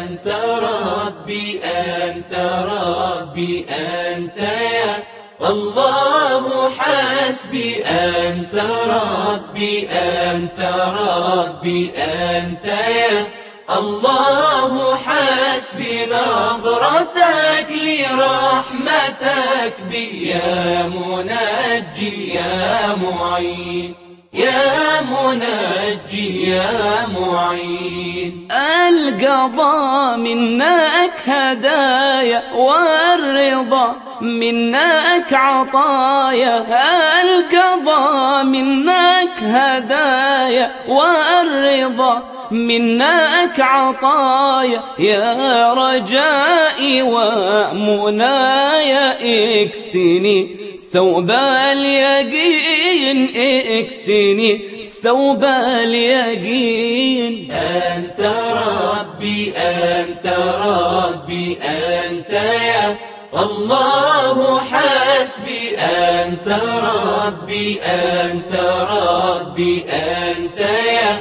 أنت ربي أنت ربي أنت يا الله حسبي أنت ربي أنت ربي أنت يا الله حسبي نظرتك لرحمتك بي يا منجي يا معين يا منجي يا معين. القضاء منك هدايا والرضا منك عطايا، القضاء منك هدايا والرضا منك عطايا، يا رجائي ومنايا اكسني ثوب اليقين اكسني ثوب اليقين. أنت ربي أنت ربي أنت يا الله حسبي أنت ربي أنت ربي أنت يا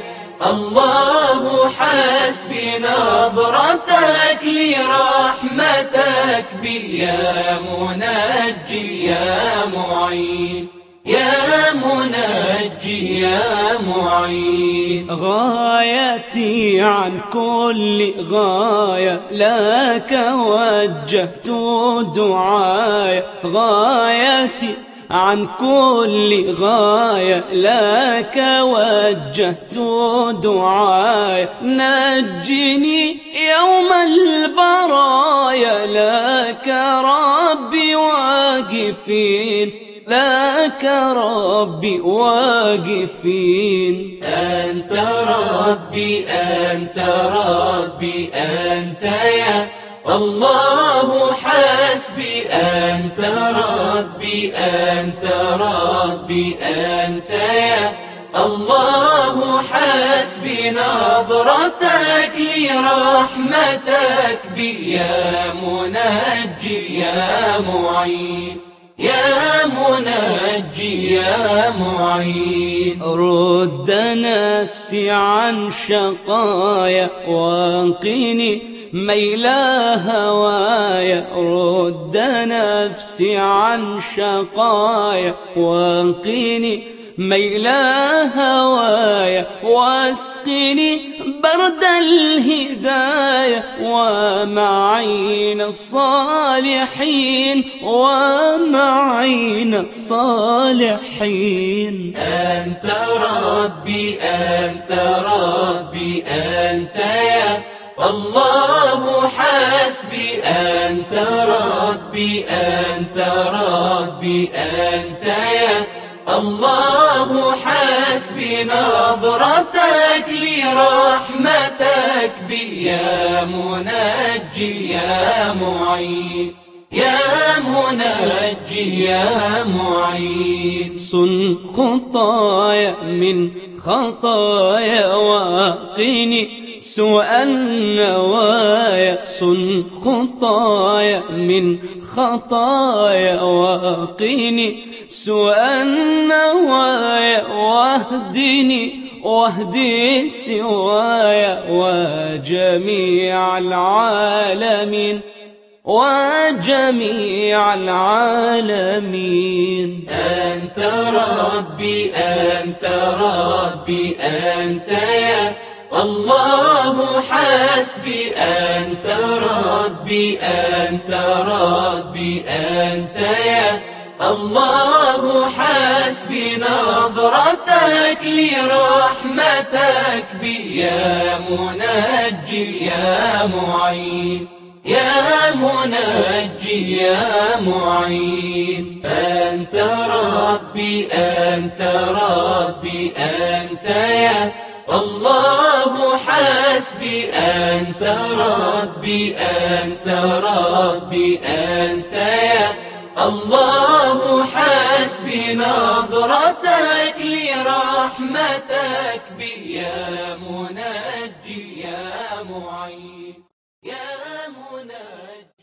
الله حسبي نظرتك لرحمتك بي يا منجي يا معين يا منجي يا معين. غايتي عن كل غاية لك وجهت دعايا، غايتي عن كل غاية لك وجهت دعايا، نجني يوم البرايا لك ربي واقفين لك ربي واقفين. أنت ربي أنت ربي أنت يا الله حسبي أنت ربي أنت ربي أنت يا الله حسبي نظرتك لرحمتك بي يا منجي يا معين يا منجي يا معين. رد نفسي عن شقايا وانقني ميل هوايا، رد نفسي عن شقايا وانقني ميل هوايا، واسقني برد الهدايا ومعين الصالحين ومعين الصالحين. أنت ربي أنت ربي أنت يا الله حسبي أنت ربي أنت ربي أنت يا الله حسبي نظرتك لرحمتك بي يا منجي يا معين يا منجي يا معين. صن خطايا من خطايا وقني سوء النوايا، صن خطايا من خطايا وقني سوء النوايا، واهدي سوايا وجميع العالمين وجميع العالمين. أنت ربي أنت ربي أنت يا الله حسبي أنت ربي أنت ربي أنت يا الله حسبي نظرتك لرحمتك بي يا منجي يا معين يا منجي يا معين. أنت ربي أنت ربي أنت يا الله حسبي أنت ربي أنت ربي أنت يا الله حسبي نظرتك لرحمتك بي يا منجي يا معين يا منجي.